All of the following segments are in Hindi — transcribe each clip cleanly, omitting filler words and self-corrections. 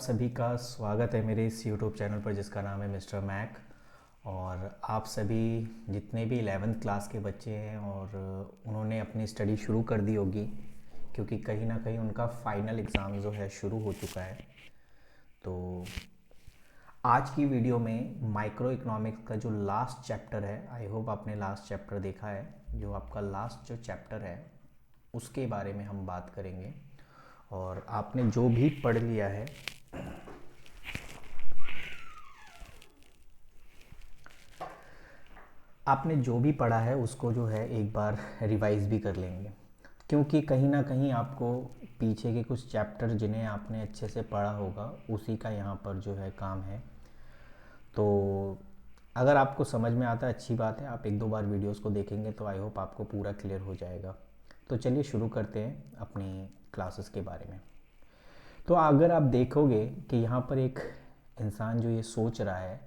सभी का स्वागत है मेरे इस यूट्यूब चैनल पर जिसका नाम है मिस्टर मैक। और आप सभी जितने भी 11th क्लास के बच्चे हैं और उन्होंने अपनी स्टडी शुरू कर दी होगी, क्योंकि कहीं ना कहीं उनका फाइनल एग्ज़ाम जो है शुरू हो चुका है। तो आज की वीडियो में माइक्रो इकोनॉमिक्स का जो लास्ट चैप्टर है, आई होप आपने लास्ट चैप्टर देखा है। जो आपका लास्ट जो चैप्टर है उसके बारे में हम बात करेंगे। और आपने जो भी पढ़ लिया है आपने जो भी पढ़ा है उसको जो है एक बार रिवाइज भी कर लेंगे, क्योंकि कहीं ना कहीं आपको पीछे के कुछ चैप्टर जिन्हें आपने अच्छे से पढ़ा होगा उसी का यहाँ पर जो है काम है। तो अगर आपको समझ में आता है अच्छी बात है, आप एक दो बार वीडियोस को देखेंगे तो आई होप आपको पूरा क्लियर हो जाएगा। तो चलिए शुरू करते हैं अपनी क्लासेस के बारे में। तो अगर आप देखोगे कि यहाँ पर एक इंसान जो ये सोच रहा है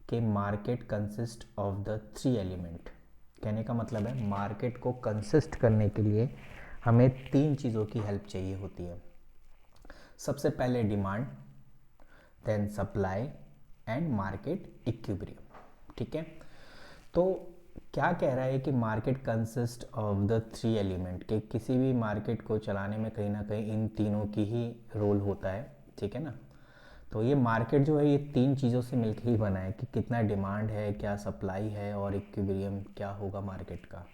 कि market consist of the three element, कहने का मतलब है मार्केट को कंसिस्ट करने के लिए हमें तीन चीज़ों की हेल्प चाहिए होती है। सबसे पहले demand, then supply and market equilibrium. ठीक है, तो क्या कह रहा है कि market consist of the three element, के किसी भी मार्केट को चलाने में कहीं ना कहीं इन तीनों की ही रोल होता है। ठीक है ना। तो ये मार्केट जो है ये तीन चीज़ों से मिलकर ही बना है कि कितना डिमांड है, क्या सप्लाई है और इक्विलिब्रियम क्या होगा मार्केट का।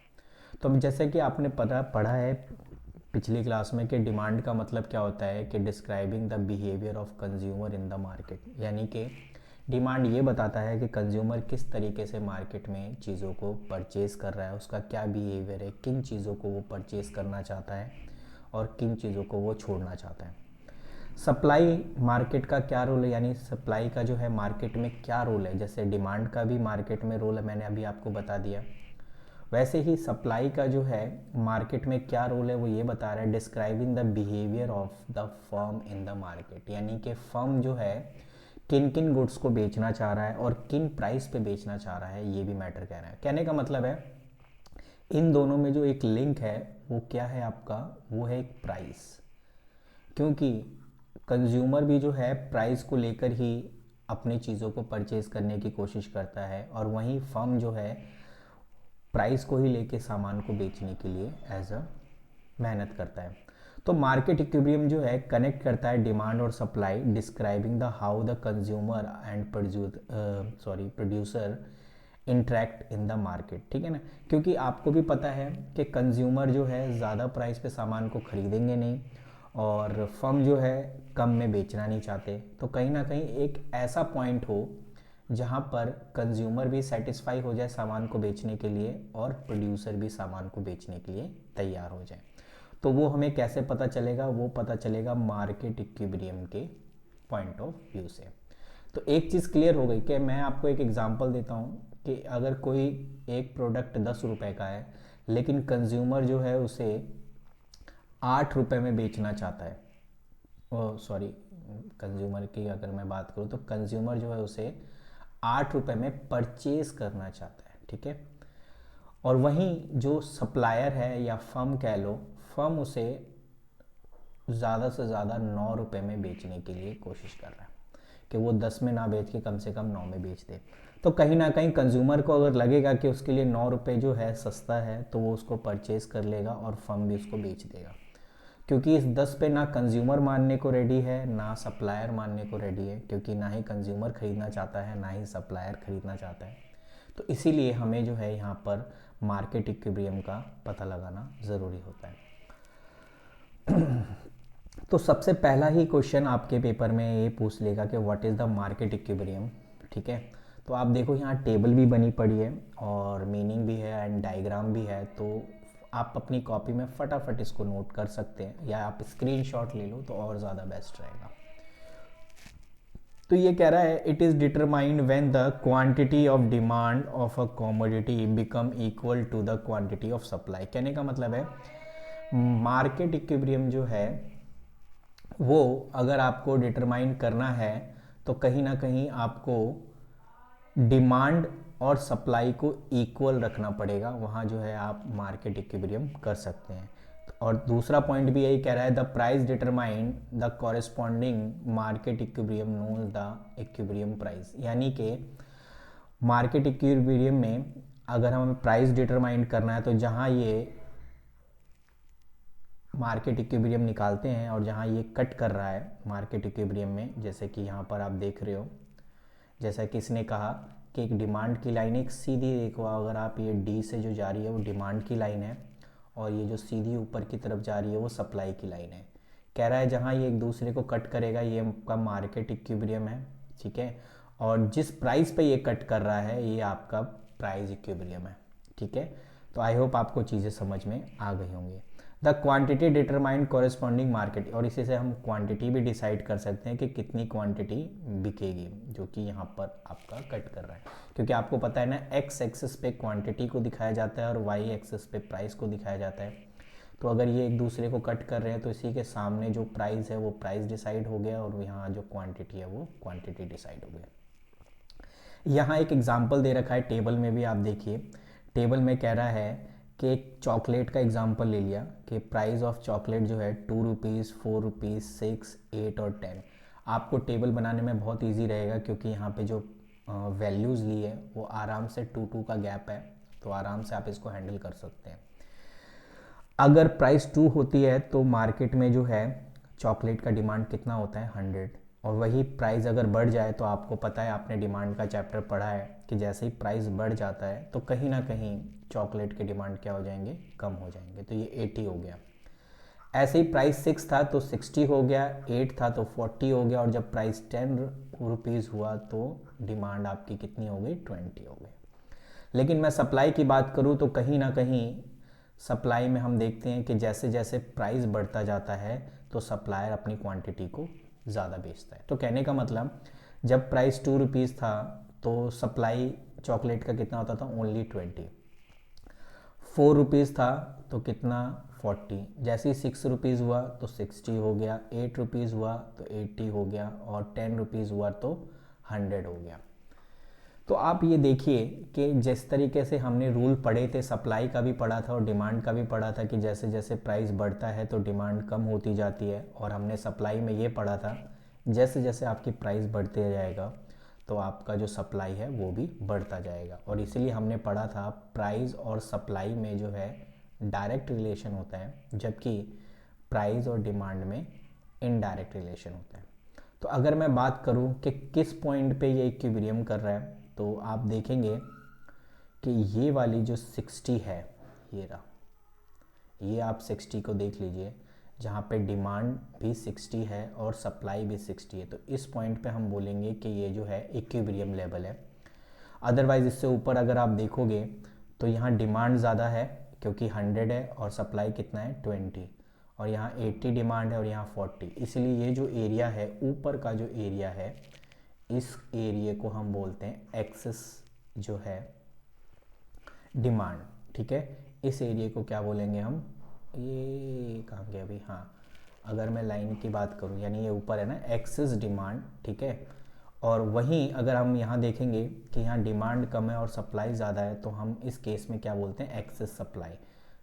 तो जैसे कि आपने पढ़ा है पिछली क्लास में कि डिमांड का मतलब क्या होता है कि describing the behaviour of consumer in the market, यानी कि डिमांड ये बताता है कि कंज्यूमर किस तरीके से मार्केट में चीज़ों को परचेज़ कर रहा है, उसका क्या बिहेवियर है, किन चीज़ों को वो परचेज़ करना चाहता है और किन चीज़ों को वो छोड़ना चाहता है। सप्लाई मार्केट का क्या रोल है, यानी सप्लाई का जो है मार्केट में क्या रोल है। जैसे डिमांड का भी मार्केट में रोल है, मैंने अभी आपको बता दिया। वैसे ही सप्लाई का जो है मार्केट में क्या रोल है वो ये बता रहा है describing the behaviour of the firm in the market, यानी कि फर्म जो है किन किन गुड्स को बेचना चाह रहा है और किन प्राइस पे बेचना चाह रहा है, ये भी मैटर कह रहा है। कहने का मतलब है इन दोनों में जो एक लिंक है वो क्या है आपका, वो है एक प्राइस। क्योंकि कंज्यूमर भी जो है प्राइस को लेकर ही अपनी चीज़ों को परचेज़ करने की कोशिश करता है और वहीं फर्म जो है प्राइस को ही लेके सामान को बेचने के लिए एज अ मेहनत करता है। तो मार्केट इक्विलिब्रियम जो है कनेक्ट करता है डिमांड और supply, describing the how the consumer and producer interact in the market. ठीक है ना, क्योंकि आपको भी पता है कि कंज्यूमर जो है ज़्यादा प्राइस पे सामान को ख़रीदेंगे नहीं और फर्म जो है कम में बेचना नहीं चाहते। तो कहीं ना कहीं एक ऐसा पॉइंट हो जहाँ पर कंज्यूमर भी सेटिस्फाई हो जाए सामान को बेचने के लिए और प्रोड्यूसर भी सामान को बेचने के लिए तैयार हो जाए। तो वो हमें कैसे पता चलेगा, वो पता चलेगा मार्केट इक्विलिब्रियम के पॉइंट ऑफ व्यू से। तो एक चीज़ क्लियर हो गई कि मैं आपको एक एग्जांपल देता हूँ कि अगर कोई एक प्रोडक्ट 10 रुपए का है लेकिन कंज्यूमर जो है उसे 8 रुपए में बेचना चाहता है, ओ सॉरी, कंज्यूमर की अगर मैं बात करूँ तो कंज्यूमर जो है उसे 8 रुपए में परचेज करना चाहता है। ठीक है, और वहीं जो सप्लायर है या फर्म कह लो, फर्म उसे ज़्यादा से ज़्यादा 9 रुपए में बेचने के लिए कोशिश कर रहा है कि वो 10 में ना बेच के कम से कम 9 में बेच दे। तो कहीं ना कहीं कंज्यूमर को अगर लगेगा कि उसके लिए 9 रुपए जो है सस्ता है तो वो उसको परचेज कर लेगा और फर्म भी उसको बेच देगा, क्योंकि इस 10 पे ना कंज्यूमर मानने को रेडी है ना सप्लायर मानने को रेडी है, क्योंकि ना ही कंज्यूमर खरीदना चाहता है ना ही सप्लायर खरीदना चाहता है। तो इसीलिए हमें जो है यहाँ पर मार्केट इक्विलिब्रियम का पता लगाना ज़रूरी होता है। तो सबसे पहला ही क्वेश्चन आपके पेपर में ये पूछ लेगा कि what is the market equilibrium. ठीक है, तो आप देखो यहाँ टेबल भी बनी पड़ी है और मीनिंग भी है एंड डायग्राम भी है, तो आप अपनी कॉपी में फटाफट इसको नोट कर सकते हैं या आप स्क्रीनशॉट ले लो तो और ज़्यादा बेस्ट रहेगा। तो ये कह रहा है it is determined when the quantity of demand of a commodity become equal to the quantity of supply. कहने का मतलब है मार्केट इक्विलिब्रियम जो है वो अगर आपको डिटरमाइन करना है तो कहीं ना कहीं आपको डिमांड और सप्लाई को इक्वल रखना पड़ेगा, वहाँ जो है आप मार्केट इक्विलिब्रियम कर सकते हैं। और दूसरा पॉइंट भी यही कह रहा है, the price determine the corresponding market equilibrium known the equilibrium price, यानी कि मार्केट इक्विलिब्रियम में अगर हमें प्राइस डिटरमाइन करना है तो जहाँ ये मार्केट इक्विलिब्रियम निकालते हैं और जहाँ ये कट कर रहा है मार्केट इक्विलिब्रियम में, जैसे कि यहाँ पर आप देख रहे हो, जैसा कि इसने कहा कि एक डिमांड की लाइन, एक सीधी, देखो अगर आप ये डी से जो जा रही है वो डिमांड की लाइन है और ये जो सीधी ऊपर की तरफ जा रही है वो सप्लाई की लाइन है। कह रहा है जहाँ ये एक दूसरे को कट करेगा ये आपका मार्केट इक्विलिब्रियम है, ठीक है, और जिस प्राइस पे ये कट कर रहा है ये आपका प्राइस इक्विलिब्रियम है, ठीक है। तो आई होप आपको चीज़ें समझ में आ गई होंगी। The quantity determine corresponding market, और इसी से हम क्वांटिटी भी डिसाइड कर सकते हैं कि कितनी क्वांटिटी बिकेगी, जो कि यहाँ पर आपका कट कर रहा है, क्योंकि आपको पता है ना एक्स एक्सिस पे क्वांटिटी को दिखाया जाता है और वाई एक्सिस पे प्राइस को दिखाया जाता है। तो अगर ये एक दूसरे को कट कर रहे हैं तो इसी के सामने जो प्राइस है वो प्राइस डिसाइड हो गया और यहाँ जो क्वांटिटी है वो क्वांटिटी डिसाइड हो गया। यहाँ एक एग्जाम्पल दे रखा है टेबल में भी, आप देखिए टेबल में कह रहा है कि एक चॉकलेट का एग्जाम्पल ले लिया कि प्राइस ऑफ चॉकलेट जो है 2 रुपीज़, 4 रुपीज़, 6, 8 और 10। आपको टेबल बनाने में बहुत इजी रहेगा क्योंकि यहाँ पे जो वैल्यूज़ ली है वो आराम से 2 का गैप है, तो आराम से आप इसको हैंडल कर सकते हैं। अगर प्राइस 2 होती है तो मार्केट में जो है चॉकलेट का डिमांड कितना होता है 100, और वही प्राइस अगर बढ़ जाए तो आपको पता है, आपने डिमांड का चैप्टर पढ़ा है कि जैसे ही प्राइस बढ़ जाता है तो कहीं ना कहीं चॉकलेट के डिमांड क्या हो जाएंगे, कम हो जाएंगे, तो ये 80 हो गया। ऐसे ही प्राइस 6 था तो 60 हो गया, 8 था तो 40 हो गया, और जब प्राइस 10 रुपीज़ हुआ तो डिमांड आपकी कितनी हो गई, 20 हो गई। लेकिन मैं सप्लाई की बात करूँ तो कहीं ना कहीं सप्लाई में हम देखते हैं कि जैसे जैसे प्राइस बढ़ता जाता है तो सप्लायर अपनी क्वांटिटी को ज़्यादा बेचता है। तो कहने का मतलब जब प्राइस 2 रुपीज़ था तो सप्लाई चॉकलेट का कितना होता था, ओनली 20। 4 रुपीज़ था तो कितना, 40। जैसे ही 6 रुपीज़ हुआ तो 60 हो गया, 8 रुपीज़ हुआ तो 80 हो गया, और 10 रुपीज़ हुआ तो 100 हो गया। तो आप ये देखिए कि जिस तरीके से हमने रूल पढ़े थे, सप्लाई का भी पढ़ा था और डिमांड का भी पढ़ा था कि जैसे जैसे प्राइस बढ़ता है तो डिमांड कम होती जाती है, और हमने सप्लाई में ये पढ़ा था जैसे जैसे आपकी प्राइस बढ़ते जाएगा तो आपका जो सप्लाई है वो भी बढ़ता जाएगा। और इसीलिए हमने पढ़ा था प्राइस और सप्लाई में जो है डायरेक्ट रिलेशन होता है, जबकि प्राइस और डिमांड में इनडायरेक्ट रिलेशन होता है। तो अगर मैं बात करूं कि किस पॉइंट पे ये इक्विलिब्रियम कर रहा है, तो आप देखेंगे कि ये वाली जो 60 है, ये रहा, ये आप 60 को देख लीजिए, जहाँ पे डिमांड भी 60 है और सप्लाई भी 60 है, तो इस पॉइंट पे हम बोलेंगे कि ये जो है इक्विलिब्रियम लेवल है। अदरवाइज़ इससे ऊपर अगर आप देखोगे तो यहाँ डिमांड ज़्यादा है क्योंकि 100 है और सप्लाई कितना है 20, और यहाँ 80 डिमांड है और यहाँ 40, इसलिए ये जो एरिया है ऊपर का जो एरिया है इस एरिया को हम बोलते हैं एक्सेस जो है डिमांड, ठीक है। इस एरिया को क्या बोलेंगे हम, ये कहाँ गया अभी, हाँ, अगर मैं लाइन की बात करूँ यानी ये ऊपर है ना एक्सेस डिमांड, ठीक है। और वहीं अगर हम यहाँ देखेंगे कि यहाँ डिमांड कम है और सप्लाई ज़्यादा है तो हम इस केस में क्या बोलते हैं, एक्सेस सप्लाई।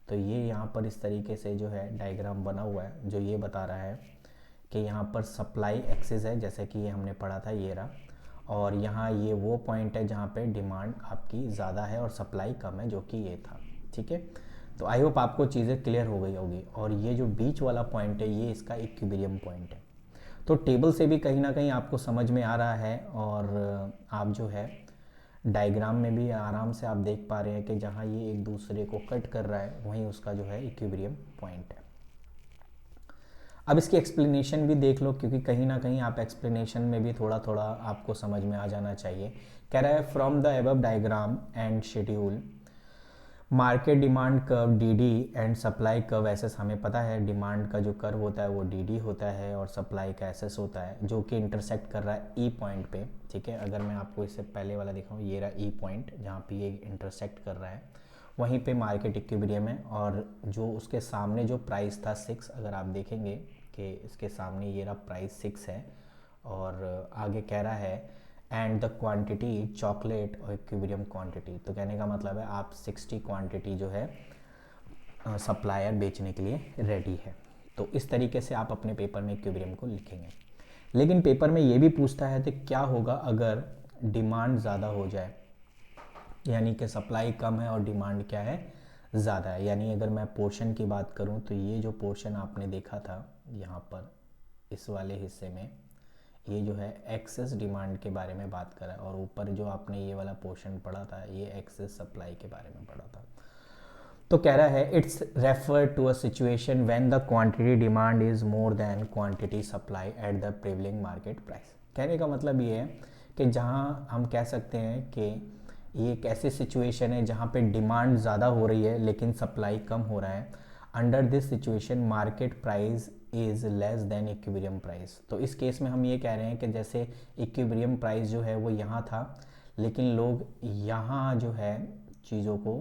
तो ये यहाँ पर इस तरीके से जो है डायग्राम बना हुआ है जो ये बता रहा है कि यहाँ पर सप्लाई एक्सेस है, जैसे कि ये हमने पढ़ा था, ये रहा, और यहाँ ये वो पॉइंट है जहाँ पे डिमांड आपकी ज़्यादा है और सप्लाई कम है, जो कि ये था, ठीक है। तो आई होप आपको चीज़ें क्लियर हो गई होगी, और ये जो बीच वाला पॉइंट है ये इसका इक्विलिब्रियम पॉइंट है। तो टेबल से भी कहीं ना कहीं आपको समझ में आ रहा है, और आप जो है डायग्राम में भी आराम से आप देख पा रहे हैं कि जहाँ ये एक दूसरे को कट कर रहा है वहीं उसका जो है इक्विलिब्रियम पॉइंट है। अब इसकी एक्सप्लेनेशन भी देख लो, क्योंकि कहीं ना कहीं आप एक्सप्लेनेशन में भी थोड़ा थोड़ा आपको समझ में आ जाना चाहिए। कह रहा है from the above diagram and schedule market demand curve D D and supply curve SS, हमें पता है डिमांड का जो कर्व होता है वो डी डी होता है और सप्लाई का एसएस होता है, जो कि इंटरसेक्ट कर रहा है ई पॉइंट पे, ठीक है। अगर मैं आपको इससे पहले वाला दिखाऊँ, ये रहा ई पॉइंट जहाँ पे ये इंटरसेक्ट कर रहा है, वहीं पे मार्केट इक्विलिब्रियम है, और जो उसके सामने जो प्राइस था 6, अगर आप देखेंगे कि इसके सामने ये रहा प्राइस 6 है, और आगे कह रहा है एंड द क्वांटिटी चॉकलेट और इक्विलिब्रियम क्वांटिटी। तो कहने का मतलब है आप 60 क्वांटिटी जो है सप्लायर बेचने के लिए रेडी है। तो इस तरीके से आप अपने पेपर में इक्विलिब्रियम को लिखेंगे। लेकिन पेपर में ये भी पूछता है कि क्या होगा अगर डिमांड ज़्यादा हो जाए, यानी कि सप्लाई कम है और डिमांड क्या है, ज़्यादा है। यानी अगर मैं पोर्शन की बात करूं तो ये जो पोर्शन आपने देखा था यहाँ पर इस वाले हिस्से में, ये जो है एक्सेस डिमांड के बारे में बात करा, और ऊपर जो आपने ये वाला पोर्शन पढ़ा था ये एक्सेस सप्लाई के बारे में पढ़ा था। तो कह रहा है it's refer to a situation when the quantity demand is more than quantity supply at the prevailing market price. कहने का मतलब ये है कि जहाँ हम कह सकते हैं कि ये एक ऐसी सिचुएशन है जहाँ पे डिमांड ज़्यादा हो रही है लेकिन सप्लाई कम हो रहा है। Under this situation market price is less than equilibrium price. तो इस केस में हम ये कह रहे हैं कि जैसे इक्विलिब्रियम प्राइस जो है वो यहाँ था, लेकिन लोग यहाँ जो है चीज़ों को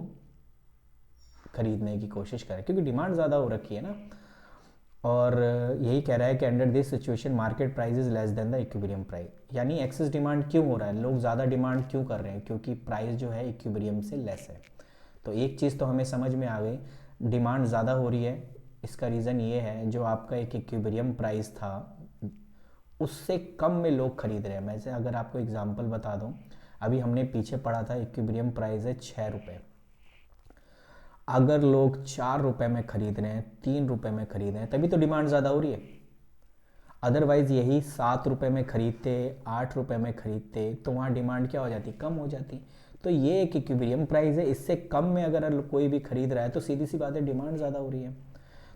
खरीदने की कोशिश करें क्योंकि डिमांड ज़्यादा हो रखी है ना। और यही कह रहा है कि under this situation market price is less than the equilibrium price. यानी एक्सेस डिमांड क्यों हो रहा है, लोग ज़्यादा डिमांड क्यों कर रहे हैं, क्योंकि प्राइस जो है इक्विलिब्रियम से लेस है। तो एक चीज़ तो हमें समझ में आ गई, डिमांड ज़्यादा हो रही है, इसका रीज़न ये है जो आपका एक इक्विलिब्रियम प्राइस था उससे कम में लोग खरीद रहे हैं। मैं से अगर आपको एग्जांपल बता दूं, अभी हमने पीछे पढ़ा था इक्विलिब्रियम प्राइस है 6 रुपये। अगर लोग 4 रुपये में खरीद रहे हैं, 3 रुपये में खरीद रहे हैं, तभी तो डिमांड ज़्यादा हो रही है। अदरवाइज़ यही 7 रुपये में खरीदते, 8 रुपये में खरीदते तो वहाँ डिमांड क्या हो जाती, कम हो जाती। तो ये एक इक्विलिब्रियम प्राइस है, इससे कम में अगर कोई भी खरीद रहा है तो सीधी सी बात है डिमांड ज़्यादा हो रही है।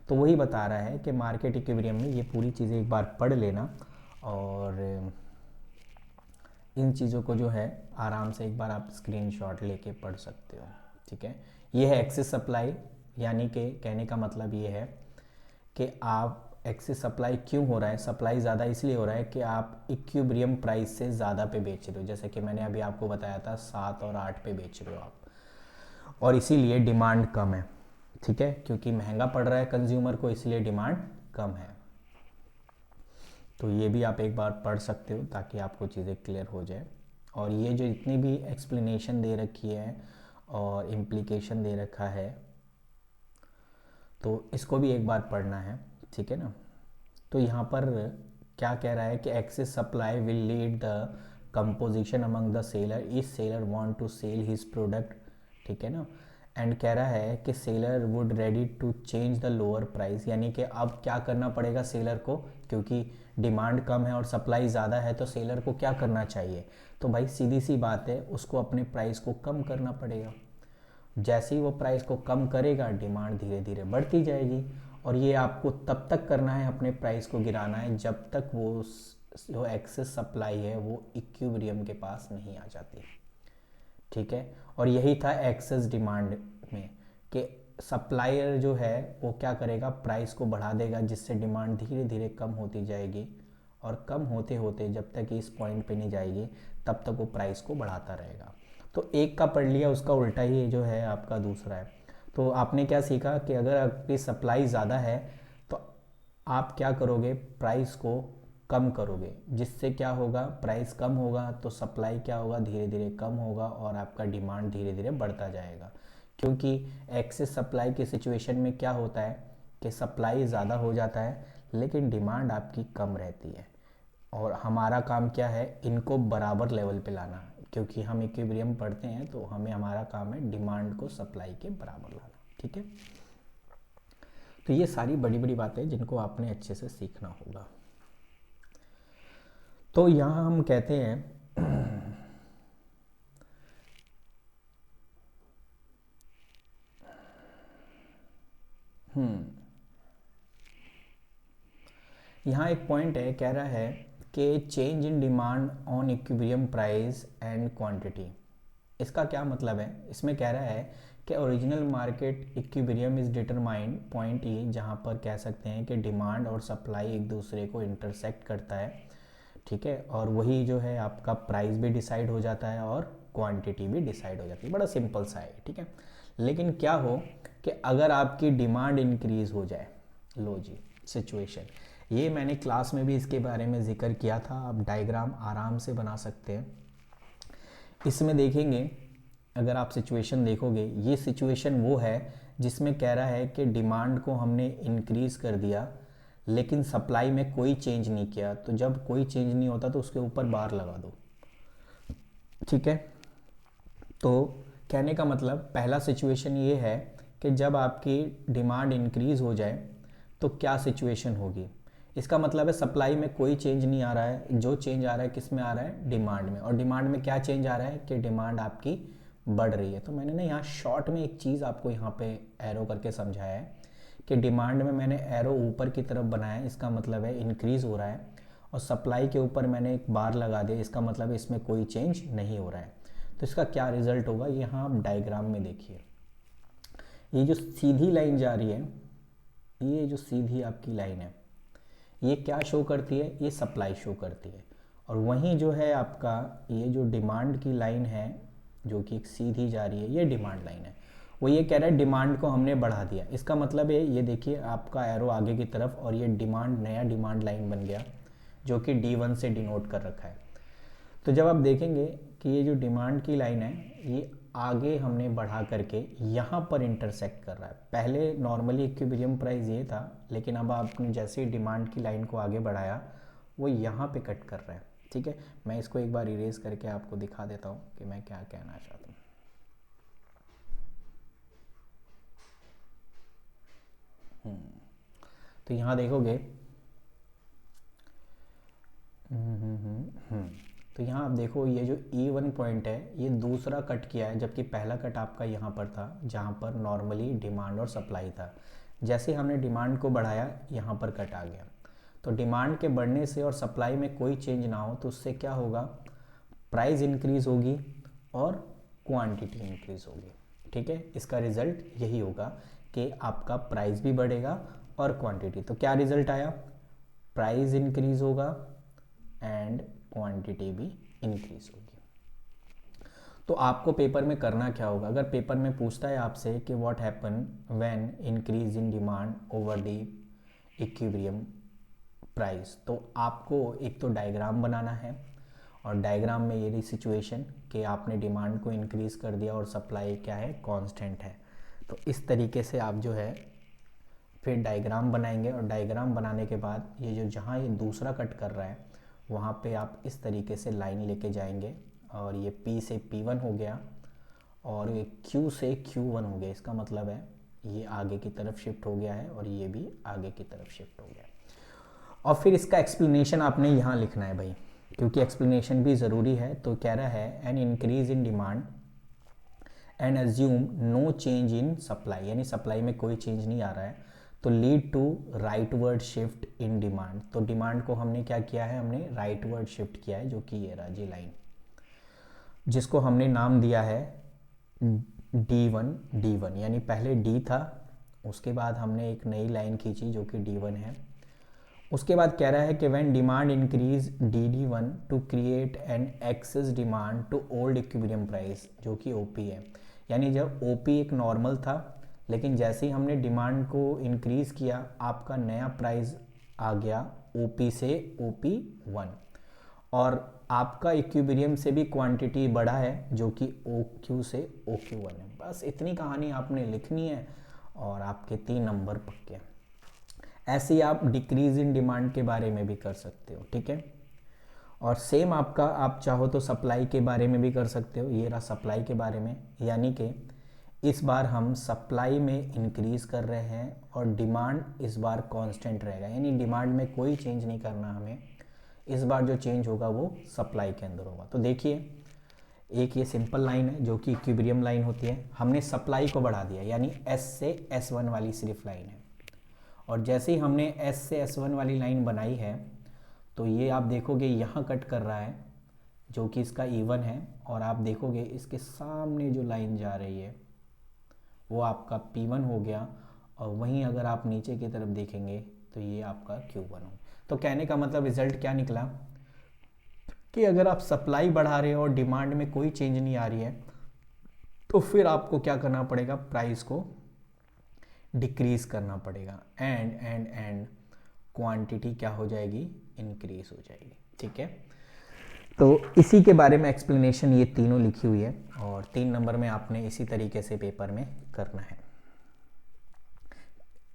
तो वही बता रहा है कि मार्केट इक्विलिब्रियम में ये पूरी चीज़ें एक बार पढ़ लेना और इन चीज़ों को जो है आराम से एक बार आप स्क्रीनशॉट लेके पढ़ सकते हो। ठीक है, ये है एक्सेस सप्लाई, यानी कि कहने का मतलब ये है कि आप एक्सेस सप्लाई क्यों हो रहा है, सप्लाई ज़्यादा इसलिए हो रहा है कि आप इक्विलिब्रियम प्राइस से ज़्यादा पे बेच रहे हो। जैसे कि मैंने अभी आपको बताया था 7 और 8 पे बेच रहे हो आप, और इसीलिए डिमांड कम है। ठीक है, क्योंकि महंगा पड़ रहा है कंज्यूमर को, इसलिए डिमांड कम है। तो ये भी आप एक बार पढ़ सकते हो ताकि आपको चीज़ें क्लियर हो जाए। और ये जो इतनी भी एक्सप्लेनेशन दे रखी है और इम्प्लीकेशन दे रखा है तो इसको भी एक बार पढ़ना है। ठीक है ना। तो यहाँ पर क्या कह रहा है कि excess supply will lead the composition among the seller, is seller want to sell his product. ठीक है ना। एंड कह रहा है कि seller would ready to change the lower price, यानी कि अब क्या करना पड़ेगा सेलर को, क्योंकि डिमांड कम है और सप्लाई ज़्यादा है तो सेलर को क्या करना चाहिए, तो भाई सीधी सी बात है उसको अपने प्राइस को कम करना पड़ेगा। जैसे ही वो प्राइस को कम करेगा डिमांड धीरे धीरे बढ़ती जाएगी, और ये आपको तब तक करना है, अपने प्राइस को गिराना है जब तक वो जो एक्सेस सप्लाई है वो इक्विलिब्रियम के पास नहीं आ जाती। ठीक है, और यही था एक्सेस डिमांड में कि सप्लायर जो है वो क्या करेगा, प्राइस को बढ़ा देगा जिससे डिमांड धीरे धीरे कम होती जाएगी, और कम होते होते जब तक इस पॉइंट पे नहीं जाएगी तब तक वो प्राइस को बढ़ाता रहेगा। तो एक का पढ़ लिया, उसका उल्टा ही जो है आपका दूसरा है। तो आपने क्या सीखा कि अगर आपकी सप्लाई ज़्यादा है तो आप क्या करोगे, प्राइस को कम करोगे, जिससे क्या होगा, प्राइस कम होगा तो सप्लाई क्या होगा, धीरे धीरे कम होगा और आपका डिमांड धीरे धीरे बढ़ता जाएगा। क्योंकि एक्सेस सप्लाई की सिचुएशन में क्या होता है कि सप्लाई ज़्यादा हो जाता है लेकिन डिमांड आपकी कम रहती है, और हमारा काम क्या है, इनको बराबर लेवल पे लाना। क्योंकि हम इक्विलिब्रियम पढ़ते हैं तो हमें हमारा काम है डिमांड को सप्लाई के बराबर लाना। ठीक है, तो ये सारी बड़ी बड़ी बातें जिनको आपने अच्छे से सीखना होगा। तो यहाँ हम कहते हैं यहाँ एक पॉइंट है, कह रहा है कि change in demand on equilibrium price and quantity. इसका क्या मतलब है, इसमें कह रहा है कि original market equilibrium is determined, point ई, जहाँ पर कह सकते हैं कि डिमांड और सप्लाई एक दूसरे को इंटरसेक्ट करता है। ठीक है, और वही जो है आपका प्राइस भी डिसाइड हो जाता है और क्वांटिटी भी डिसाइड हो जाती है। बड़ा सिंपल सा है। ठीक है, लेकिन क्या हो कि अगर आपकी डिमांड इंक्रीज़ हो जाए, लो जी सिचुएशन, ये मैंने क्लास में भी इसके बारे में जिक्र किया था, आप डायग्राम आराम से बना सकते हैं। इसमें देखेंगे अगर आप सिचुएशन देखोगे, ये सिचुएशन वो है जिसमें कह रहा है कि डिमांड को हमने इंक्रीज़ कर दिया लेकिन सप्लाई में कोई चेंज नहीं किया। तो जब कोई चेंज नहीं होता तो उसके ऊपर बार लगा दो, ठीक है। तो कहने का मतलब पहला सिचुएशन ये है कि जब आपकी डिमांड इंक्रीज़ हो जाए तो क्या सिचुएशन होगी। इसका मतलब है सप्लाई में कोई चेंज नहीं आ रहा है, जो चेंज आ रहा है किस में आ रहा है, डिमांड में। और डिमांड में क्या चेंज आ रहा है कि डिमांड आपकी बढ़ रही है। तो मैंने ना यहाँ शॉर्ट में एक चीज़ आपको यहाँ पे एरो करके समझाया है कि डिमांड में मैंने एरो ऊपर की तरफ बनाया है, इसका मतलब है इंक्रीज़ हो रहा है। और सप्लाई के ऊपर मैंने एक बार लगा दिया, इसका मतलब इसमें कोई चेंज नहीं हो रहा है। तो इसका क्या रिजल्ट होगा, यहाँ आप डायग्राम में देखिए। ये जो सीधी लाइन जा रही है, ये जो सीधी आपकी लाइन है, ये क्या शो करती है, ये सप्लाई शो करती है। और वहीं जो है आपका ये जो डिमांड की लाइन है जो कि एक सीधी जा रही है, ये डिमांड लाइन है। वो ये कह रहा है डिमांड को हमने बढ़ा दिया। इसका मतलब है ये देखिए आपका एरो आगे की तरफ, और ये डिमांड नया डिमांड लाइन बन गया जो कि D1 से डिनोट कर रखा है। तो जब आप देखेंगे कि ये जो डिमांड की लाइन है ये आगे हमने बढ़ा करके यहाँ पर इंटरसेक्ट कर रहा है। पहले नॉर्मली इक्विलिब्रियम प्राइस ये था, लेकिन अब आपने जैसे ही डिमांड की लाइन को आगे बढ़ाया वो यहाँ पे कट कर रहा है, ठीक है। मैं इसको एक बार इरेज करके आपको दिखा देता हूँ कि मैं क्या कहना चाहता हूँ। तो यहाँ देखोगे तो यहाँ आप देखो ये जो E1 पॉइंट है ये दूसरा कट किया है, जबकि पहला कट आपका यहाँ पर था जहाँ पर नॉर्मली डिमांड और सप्लाई था। जैसे हमने डिमांड को बढ़ाया यहाँ पर कट आ गया। तो डिमांड के बढ़ने से और सप्लाई में कोई चेंज ना हो तो उससे क्या होगा, प्राइस इंक्रीज होगी और क्वांटिटी इंक्रीज होगी, ठीक है। इसका रिजल्ट यही होगा कि आपका प्राइस भी बढ़ेगा और क्वांटिटी। तो क्या रिजल्ट आया, प्राइस इंक्रीज होगा एंड क्वांटिटी भी इंक्रीज होगी। तो आपको पेपर में करना क्या होगा, अगर पेपर में पूछता है आपसे कि what happen when increase in demand over the equilibrium price, तो आपको एक तो डायग्राम बनाना है, और डायग्राम में ये रही सिचुएशन कि आपने डिमांड को इंक्रीज कर दिया और सप्लाई क्या है, कांस्टेंट है। तो इस तरीके से आप जो है फिर डायग्राम बनाएंगे, और डायग्राम बनाने के बाद ये जो जहाँ ये दूसरा कट कर रहा है वहाँ पे आप इस तरीके से लाइन लेके जाएंगे, और ये P से P1 हो गया और ये Q से Q1 हो गया। इसका मतलब है ये आगे की तरफ शिफ्ट हो गया है और ये भी आगे की तरफ शिफ्ट हो गया। और फिर इसका एक्सप्लेनेशन आपने यहाँ लिखना है भाई, क्योंकि एक्सप्लेनेशन भी ज़रूरी है। तो कह रहा है an increase in demand and assume no change in supply, यानी सप्लाई में कोई चेंज नहीं आ रहा है, तो lead to rightward shift in demand. तो डिमांड को हमने क्या किया है, हमने राइटवर्ड शिफ्ट किया है, जो कि ये राजी लाइन जिसको हमने नाम दिया है D1 यानी पहले D था, उसके बाद हमने एक नई लाइन खींची जो कि D1 है। उसके बाद कह रहा है कि when demand increase DD1 to create an excess demand to old equilibrium price, जो कि OP है। यानी जब OP एक नॉर्मल था, लेकिन जैसे ही हमने डिमांड को इंक्रीज़ किया आपका नया प्राइस आ गया OP से OP1, और आपका इक्विलिब्रियम से भी क्वांटिटी बढ़ा है जो कि OQ से OQ1 है। बस इतनी कहानी आपने लिखनी है और आपके 3 नंबर पक्के। ऐसे ही आप डिक्रीज इन डिमांड के बारे में भी कर सकते हो, ठीक है। और सेम आपका आप चाहो तो सप्लाई के बारे में भी कर सकते हो। ये रहा सप्लाई के बारे में, यानी कि इस बार हम सप्लाई में इंक्रीज़ कर रहे हैं और डिमांड इस बार कांस्टेंट रहेगा, यानी डिमांड में कोई चेंज नहीं करना हमें। इस बार जो चेंज होगा वो सप्लाई के अंदर होगा। तो देखिए एक ये सिंपल लाइन है जो कि इक्विलिब्रियम लाइन होती है, हमने सप्लाई को बढ़ा दिया, यानी S से S1 वाली सिर्फ लाइन है। और जैसे ही हमने S से S1 वाली लाइन बनाई है तो ये आप देखोगे यहाँ कट कर रहा है जो कि इसका E1 है, और आप देखोगे इसके सामने जो लाइन जा रही है वो आपका P1 हो गया, और वहीं अगर आप नीचे की तरफ देखेंगे तो ये आपका Q1 हो। तो कहने का मतलब रिजल्ट क्या निकला कि अगर आप सप्लाई बढ़ा रहे हो और डिमांड में कोई चेंज नहीं आ रही है तो फिर आपको क्या करना पड़ेगा, प्राइस को डिक्रीज करना पड़ेगा, एंड क्वांटिटी क्या हो जाएगी, इंक्रीज हो जाएगी, ठीक है। तो इसी के बारे में एक्सप्लेनेशन ये तीनों लिखी हुई है। और 3 नंबर में आपने इसी तरीके से पेपर में करना है।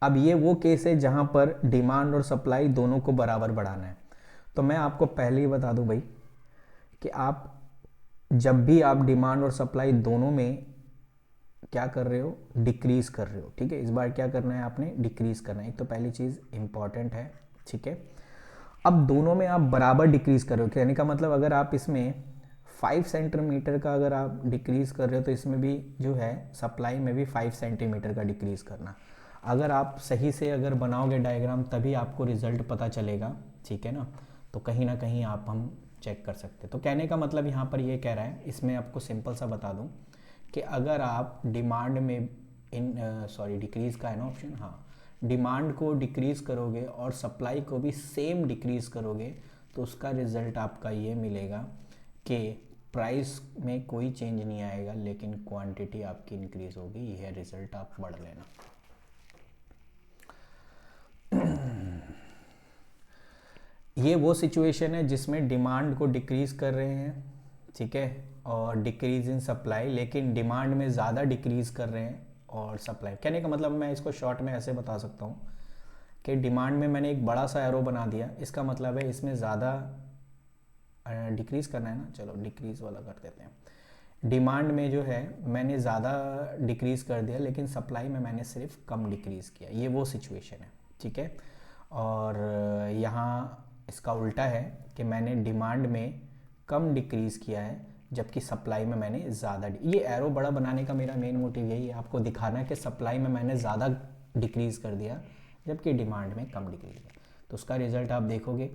अब ये वो केस है जहाँ पर डिमांड और सप्लाई दोनों को बराबर बढ़ाना है। तो मैं आपको पहले ही बता दूं भाई कि आप जब भी आप डिमांड और सप्लाई दोनों में क्या कर रहे हो, डिक्रीज कर रहे हो, ठीक है। इस बार क्या करना है, आपने डिक्रीज करना है। एक तो पहली चीज़ इंपॉर्टेंट है, ठीक है। अब दोनों में आप बराबर डिक्रीज कर रहे हो, कहने का मतलब अगर आप इसमें 5 सेंटीमीटर का अगर आप डिक्रीज कर रहे हो तो इसमें भी जो है सप्लाई में भी 5 सेंटीमीटर का डिक्रीज करना। अगर आप सही से अगर बनाओगे डायग्राम तभी आपको रिजल्ट पता चलेगा, ठीक है ना। तो कहीं ना कहीं आप हम चेक कर सकते हैं। तो कहने का मतलब यहाँ पर ये कह रहा है, इसमें आपको सिंपल सा बता दूँ कि अगर आप डिमांड में डिक्रीज़ का है ना ऑप्शन, हाँ, डिमांड को डिक्रीज़ करोगे और सप्लाई को भी सेम डिक्रीज़ करोगे तो उसका रिज़ल्ट आपका ये मिलेगा कि प्राइस में कोई चेंज नहीं आएगा लेकिन क्वांटिटी आपकी इंक्रीज़ होगी। यह रिज़ल्ट आप पढ़ लेना। ये वो सिचुएशन है जिसमें डिमांड को डिक्रीज़ कर रहे हैं, ठीक है, और डिक्रीज़ इन सप्लाई, लेकिन डिमांड में ज़्यादा डिक्रीज़ कर रहे हैं और सप्लाई। कहने का मतलब मैं इसको शॉर्ट में ऐसे बता सकता हूँ कि डिमांड में मैंने एक बड़ा सा एरो बना दिया, इसका मतलब है इसमें ज़्यादा डिक्रीज़ करना है ना, चलो डिक्रीज़ वाला कर देते हैं। डिमांड में जो है मैंने ज़्यादा डिक्रीज़ कर दिया लेकिन सप्लाई में मैंने सिर्फ कम डिक्रीज़ किया, ये वो सिचुएशन है, ठीक है। और यहाँ इसका उल्टा है कि मैंने डिमांड में कम डिक्रीज़ किया है जबकि सप्लाई में मैंने ज़्यादा। ये एरो बड़ा बनाने का मेरा मेन मोटिव यही है, आपको दिखाना है कि सप्लाई में मैंने ज़्यादा डिक्रीज़ कर दिया जबकि डिमांड में कम डिक्रीज़ किया। तो उसका रिज़ल्ट आप देखोगे,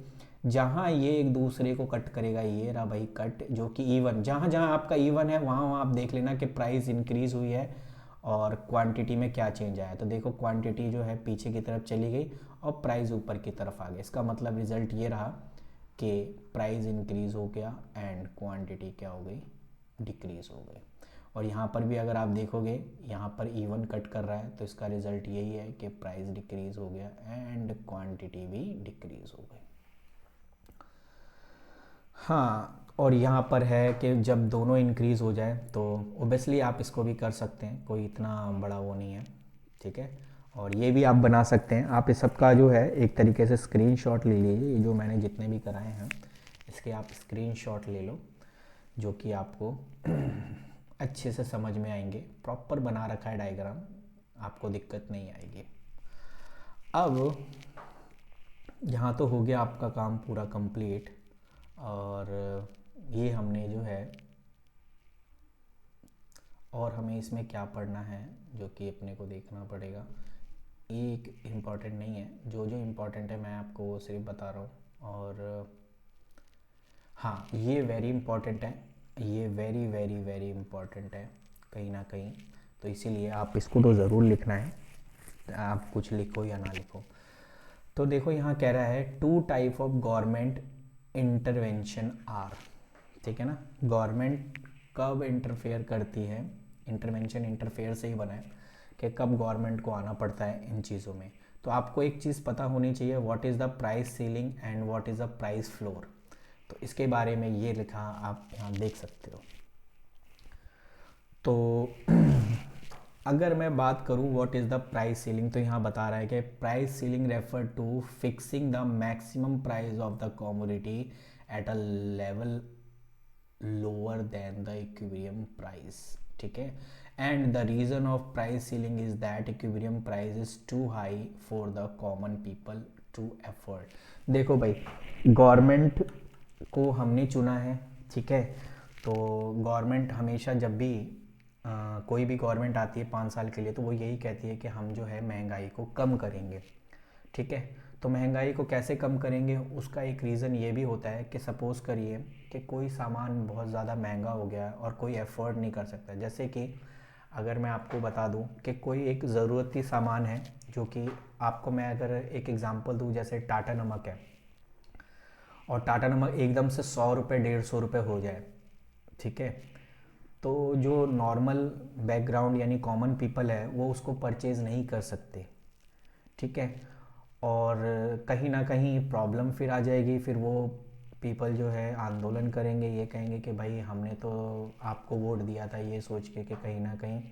जहाँ ये एक दूसरे को कट करेगा, ये रहा भाई कट जो कि इवन, जहाँ जहाँ आपका इवन है वहाँ वहाँ आप देख लेना कि प्राइस इंक्रीज़ हुई है और क्वांटिटी में क्या चेंज आया। तो देखो क्वांटिटी जो है पीछे की तरफ चली गई और प्राइस ऊपर की तरफ आ गया। इसका मतलब रिज़ल्ट ये रहा कि प्राइस इंक्रीज़ हो गया एंड क्वांटिटी क्या हो गई, डिक्रीज़ हो गई। और यहाँ पर भी अगर आप देखोगे यहाँ पर इवन कट कर रहा है तो इसका रिज़ल्ट यही है कि प्राइस डिक्रीज़ हो गया एंड क्वांटिटी भी डिक्रीज़ हो गई। हाँ, और यहाँ पर है कि जब दोनों इंक्रीज़ हो जाए तो ओबियसली आप इसको भी कर सकते हैं, कोई इतना बड़ा वो नहीं है, ठीक है। और ये भी आप बना सकते हैं। आप इस सब का जो है एक तरीके से स्क्रीनशॉट ले लीजिए, ये जो मैंने जितने भी कराए हैं इसके आप स्क्रीनशॉट ले लो, जो कि आपको अच्छे से समझ में आएंगे। प्रॉपर बना रखा है डायग्राम, आपको दिक्कत नहीं आएगी। अब यहाँ तो हो गया आपका काम पूरा कंप्लीट, और ये हमने जो है, और हमें इसमें क्या पढ़ना है जो कि अपने को देखना पड़ेगा, ये एक इम्पॉर्टेंट नहीं है, जो जो इम्पॉर्टेंट है मैं आपको वो सिर्फ बता रहा हूँ। और हाँ, ये वेरी इम्पॉर्टेंट है, ये वेरी वेरी वेरी इम्पॉर्टेंट है कहीं ना कहीं, तो इसीलिए आप इसको तो ज़रूर लिखना है, आप कुछ लिखो या ना लिखो। तो देखो यहाँ कह रहा है 2 type of government intervention are, ठीक है ना। गवर्नमेंट कब इंटरफेयर करती है, इंटरवेंशन इंटरफेयर से ही बना है कि कब गवर्नमेंट को आना पड़ता है इन चीज़ों में। तो आपको एक चीज़ पता होनी चाहिए, what is the price ceiling and what is the price floor. तो इसके बारे में ये लिखा आप यहाँ देख सकते हो। तो अगर मैं बात करूँ what is the price ceiling, तो यहाँ बता रहा है कि price ceiling refer to fixing the maximum price of the commodity at a level lower than the equilibrium price, ठीक है। And the reason of price ceiling is that equilibrium price is too high for the common people to afford. देखो भाई, गवर्नमेंट को हमने चुना है, ठीक है। तो गवर्नमेंट हमेशा जब भी कोई भी गवर्नमेंट आती है 5 साल के लिए तो वो यही कहती है कि हम जो है महंगाई को कम करेंगे, ठीक है। तो महंगाई को कैसे कम करेंगे, उसका एक रीज़न ये भी होता है कि सपोज़ करिए कि कोई सामान बहुत ज़्यादा महंगा हो गया और कोई अफोर्ड नहीं कर सकता। जैसे कि अगर मैं आपको बता दूं कि कोई एक ज़रूरती सामान है, जो कि आपको मैं अगर एक एग्ज़ाम्पल दूं, जैसे टाटा नमक है, और टाटा नमक एकदम से 100 रुपये 150 रुपये हो जाए, ठीक है। तो जो नॉर्मल बैकग्राउंड यानी कॉमन पीपल है वो उसको परचेज़ नहीं कर सकते, ठीक है। और कहीं ना कहीं प्रॉब्लम फिर आ जाएगी, फिर वो पीपल जो है आंदोलन करेंगे, ये कहेंगे कि भाई हमने तो आपको वोट दिया था ये सोच के कि कहीं ना कहीं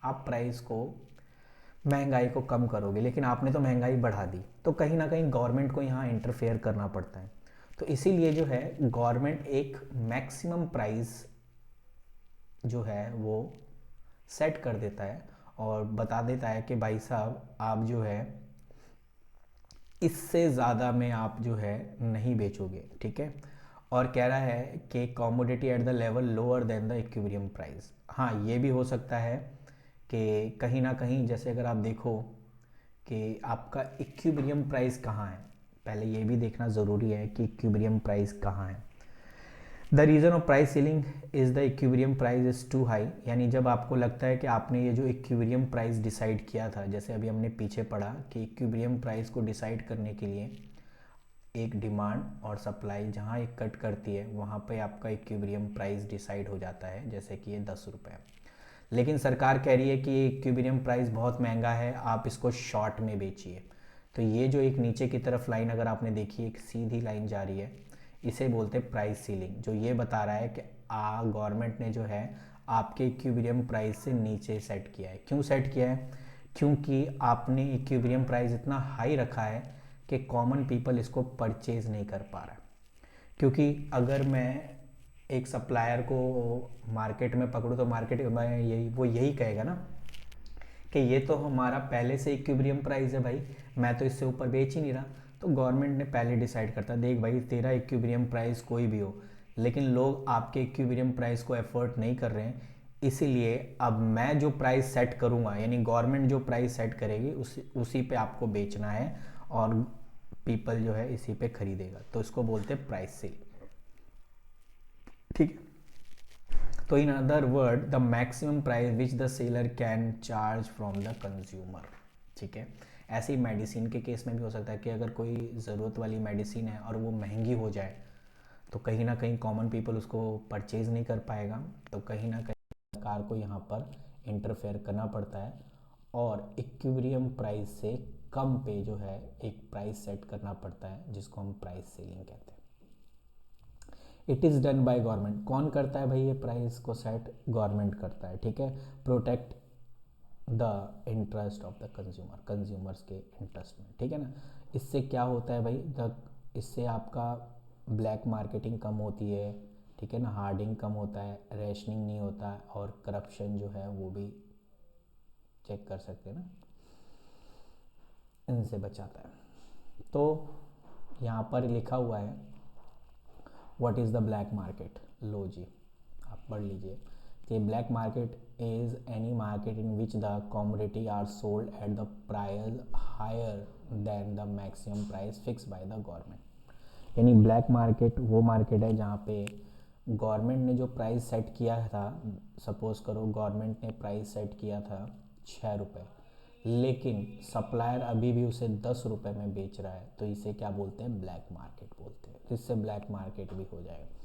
आप प्राइस को, महंगाई को कम करोगे, लेकिन आपने तो महंगाई बढ़ा दी। तो कहीं ना कहीं गवर्नमेंट को यहाँ इंटरफेयर करना पड़ता है। तो इसीलिए जो है गवर्नमेंट एक मैक्सिमम प्राइस जो है वो सेट कर देता है और बता देता है कि भाई साहब आप जो है इससे ज़्यादा में आप जो है नहीं बेचोगे, ठीक है। और कह रहा है कि commodity at the level lower than the equilibrium price. हाँ, ये भी हो सकता है कि कहीं ना कहीं, जैसे अगर आप देखो कि आपका इक्विलिब्रियम प्राइस कहाँ है, पहले ये भी देखना ज़रूरी है कि इक्विलिब्रियम प्राइस कहाँ है। The reason of price ceiling is the equilibrium price is too high, यानी जब आपको लगता है कि आपने ये जो इक्विलिब्रियम प्राइस डिसाइड किया था, जैसे अभी हमने पीछे पढ़ा कि इक्विलिब्रियम प्राइस को डिसाइड करने के लिए एक डिमांड और सप्लाई जहाँ एक कट करती है वहाँ पे आपका इक्विलिब्रियम प्राइस डिसाइड हो जाता है, जैसे कि ये 10 रुपये। लेकिन सरकार कह रही है कि ये इक्विलिब्रियम प्राइस बहुत महंगा है, आप इसको शॉर्ट में बेचिए। तो ये जो एक नीचे की तरफ लाइन अगर आपने देखी, एक सीधी लाइन जा रही है, इसे बोलते हैं प्राइस सीलिंग, जो ये बता रहा है कि गवर्नमेंट ने जो है आपके इक्विलिब्रियम प्राइस से नीचे सेट किया है। क्यों सेट किया है? क्योंकि आपने इक्विलिब्रियम प्राइस इतना हाई रखा है कि कॉमन पीपल इसको परचेज नहीं कर पा रहा है। क्योंकि अगर मैं एक सप्लायर को मार्केट में पकड़ूँ तो मार्केट में यही कहेगा ना कि ये तो हमारा पहले से इक्विलिब्रियम प्राइस है भाई, मैं तो इससे ऊपर बेच ही नहीं रहा। तो गवर्नमेंट ने पहले डिसाइड करता, देख भाई तेरा इक्विलिब्रियम प्राइस कोई भी हो, लेकिन लोग आपके इक्विलिब्रियम प्राइस को एफर्ट नहीं कर रहे हैं, इसीलिए अब मैं जो प्राइस सेट करूँगा, यानी गवर्नमेंट जो प्राइस सेट करेगी उसी पे आपको बेचना है और पीपल जो है इसी पे खरीदेगा। तो इसको बोलते हैं प्राइस सेल, ठीक है। तो in other word the maximum price which the seller can charge from the consumer, ठीक है। ऐसे ही मेडिसिन के केस में भी हो सकता है कि अगर कोई ज़रूरत वाली मेडिसिन है और वो महंगी हो जाए तो कहीं ना कहीं कॉमन पीपल उसको परचेज़ नहीं कर पाएगा। तो कहीं ना कहीं सरकार को यहाँ पर इंटरफेयर करना पड़ता है और इक्विलिब्रियम प्राइस से कम पे जो है एक प्राइस सेट करना पड़ता है, जिसको हम प्राइस सेलिंग कहते हैं। It is done by government. कौन करता है भाई ये प्राइस को सेट? गवर्नमेंट करता है, ठीक है। Protect the interest of the consumer, consumers के इंटरेस्ट में, ठीक है ना। इससे क्या होता है भाई, इससे आपका ब्लैक मार्केटिंग कम होती है, ठीक है ना, हार्डिंग कम होता है, रेशनिंग नहीं होता है और करप्शन जो है वो भी चेक कर सकते हैं ना, इनसे बचाता है। तो यहाँ पर लिखा हुआ है what is the black market. लो जी, आप पढ़ लीजिए कि black market is any market in which the commodity are sold at the price higher than the maximum price fix by the government. यानी ब्लैक मार्केट वो मार्केट है जहाँ पे गवर्नमेंट ने जो प्राइस सेट किया था, सपोज़ करो गवर्नमेंट ने प्राइस सेट किया था 6 रुपये, लेकिन सप्लायर अभी भी उसे 10 रुपये में बेच रहा है, तो इसे क्या बोलते हैं? ब्लैक मार्केट बोलते हैं। तो इससे ब्लैक मार्केट भी हो जाएगा।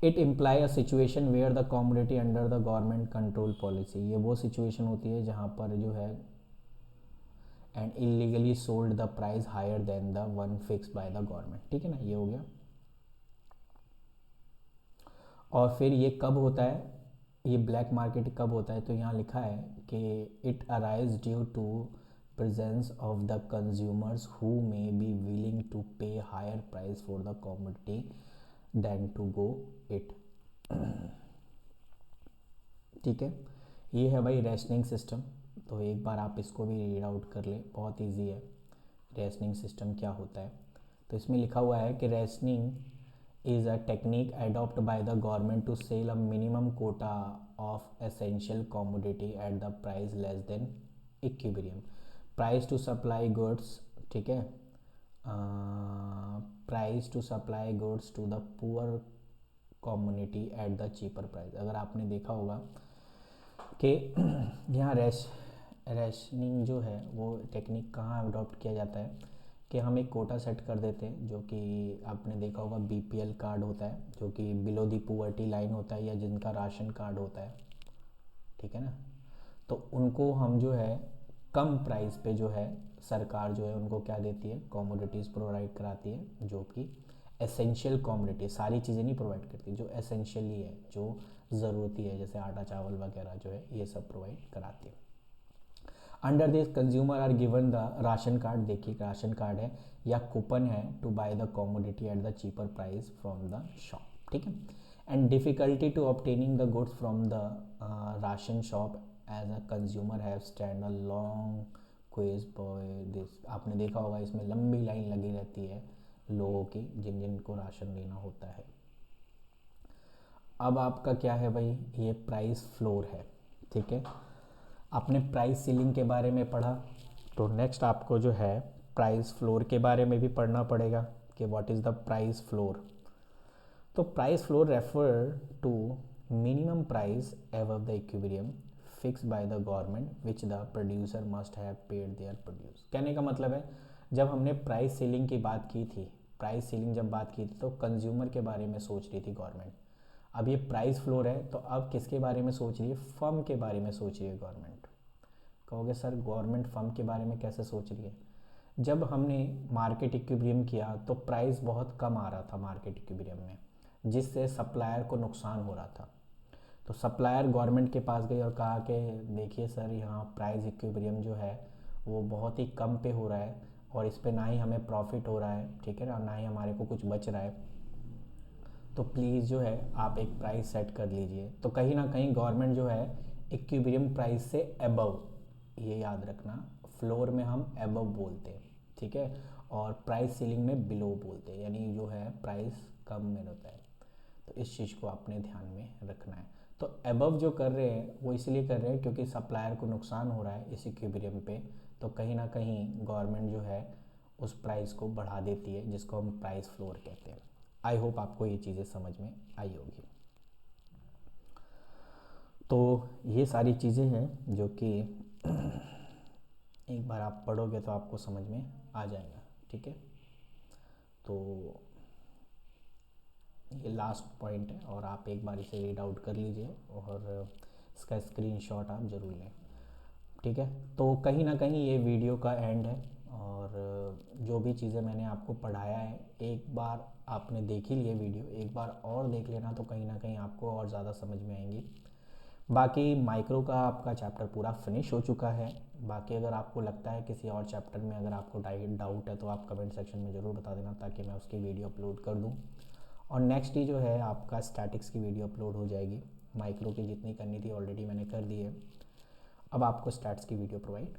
It imply a situation where the commodity under the government control policy. ये वो सिचुएशन होती है जहाँ पर जो है and illegally sold the price higher than the one fix by the government, ठीक है ना, ये हो गया। और फिर ये कब होता है, ये ब्लैक मार्केट कब होता है? तो यहाँ लिखा है कि it arise due to presence of the consumers who may be willing to pay higher price for the commodity than to go it, ठीक है। ये है भाई रेशनिंग सिस्टम। तो एक बार आप इसको भी रीड आउट कर लें, बहुत इजी है। रेशनिंग सिस्टम क्या होता है? तो इसमें लिखा हुआ है कि rationing is a technique adopted by the government to sell a minimum quota of essential commodity at the price less than equilibrium price to supply goods, ठीक है, price to supply goods to the poor community at the cheaper price. अगर आपने देखा होगा कि यहाँ रेशनिंग जो है वो टेक्निक कहाँ अडॉप्ट किया जाता है कि हम एक कोटा सेट कर देते हैं, जो कि आपने देखा होगा बीपीएल कार्ड होता है, जो कि बिलो दी पुअर्टी लाइन होता है, या जिनका राशन कार्ड होता है, ठीक है ना। तो उनको हम जो है कम प्राइस पे जो है सरकार जो है उनको क्या देती है? कमोडिटीज़ प्रोवाइड कराती है, जो कि एसेंशियल कमोडिटी, सारी चीज़ें नहीं प्रोवाइड करती, जो एसेंशियली है, जो ज़रूरती है, जैसे आटा चावल वगैरह जो है ये सब प्रोवाइड कराती है। Under this consumer are given the ration card, देखिए राशन कार्ड है या कूपन है to buy the commodity at the cheaper price from the shop, ठीक है। And difficulty to obtaining the goods from the ration shop as a consumer have stand a long queues for this, आपने देखा होगा इसमें लंबी लाइन लगी रहती है लोगों की जिन जिन को राशन लेना होता है। अब आपका क्या है भाई, ये प्राइस फ्लोर है, ठीक है। आपने प्राइस सीलिंग के बारे में पढ़ा, तो नेक्स्ट आपको जो है प्राइस फ्लोर के बारे में भी पढ़ना पड़ेगा कि what is the price floor. तो price floor refer to minimum price above the equilibrium fix by the government which the producer must have paid their produce. कहने का मतलब है, जब हमने प्राइस सीलिंग की बात की थी, प्राइस सीलिंग जब बात की थी तो कंज्यूमर के बारे में सोच रही थी गवर्नमेंट। अब ये प्राइस फ्लोर है तो अब किसके बारे में सोच रही है, फर्म के बारे में सोच रही है गवर्नमेंट। कहोगे सर गवर्नमेंट फर्म के बारे में कैसे सोच रही है, जब हमने मार्केट इक्विलिब्रियम किया तो प्राइस बहुत कम आ रहा था मार्केट इक्विलिब्रियम में, जिससे सप्लायर को नुकसान हो रहा था। तो सप्लायर गवर्नमेंट के पास गई और कहा कि देखिए सर यहाँ प्राइस इक्विलिब्रियम जो है वो बहुत ही कम पे हो रहा है और इस पे ना ही हमें प्रॉफिट हो रहा है, ठीक है ना, ना ही हमारे को कुछ बच रहा है, तो प्लीज़ जो है आप एक प्राइस सेट कर लीजिए। तो कहीं ना कहीं गवर्नमेंट जो है इक्विलिब्रियम प्राइस से अबव, ये याद रखना, फ्लोर में हम अबव बोलते हैं, ठीक है, और प्राइस सीलिंग में बिलो बोलते हैं, यानी जो है प्राइस कम में रहता है। तो इस चीज़ को आपने ध्यान में रखना है। तो अबव जो कर रहे हैं वो इसलिए कर रहे हैं क्योंकि सप्लायर को नुकसान हो रहा है इस इक्विलिब्रियम पे, तो कहीं ना कहीं गवर्नमेंट जो है उस प्राइस को बढ़ा देती है, जिसको हम प्राइस फ्लोर कहते हैं। आई होप आपको ये चीज़ें समझ में आई होगी। तो ये सारी चीज़ें हैं जो कि एक बार आप पढ़ोगे तो आपको समझ में आ जाएगा, ठीक है। तो ये लास्ट पॉइंट है और आप एक बार इसे रीड आउट कर लीजिए और इसका स्क्रीनशॉट आप ज़रूर लें, ठीक है। तो कहीं ना कहीं ये वीडियो का एंड है और जो भी चीज़ें मैंने आपको पढ़ाया है एक बार आपने देख ही लिए वीडियो, एक बार और देख लेना तो कहीं ना कहीं आपको और ज़्यादा समझ में आएंगी। बाकी माइक्रो का आपका चैप्टर पूरा फिनिश हो चुका है। बाकी अगर आपको लगता है किसी और चैप्टर में अगर आपको डाउट है तो आप कमेंट सेक्शन में ज़रूर बता देना ताकि मैं उसकी वीडियो अपलोड कर दूँ। और नेक्स्ट ही जो है आपका स्टैटिक्स की वीडियो अपलोड हो जाएगी। माइक्रो की जितनी करनी थी ऑलरेडी मैंने कर दी है, अब आपको स्टैट्स की वीडियो प्रोवाइड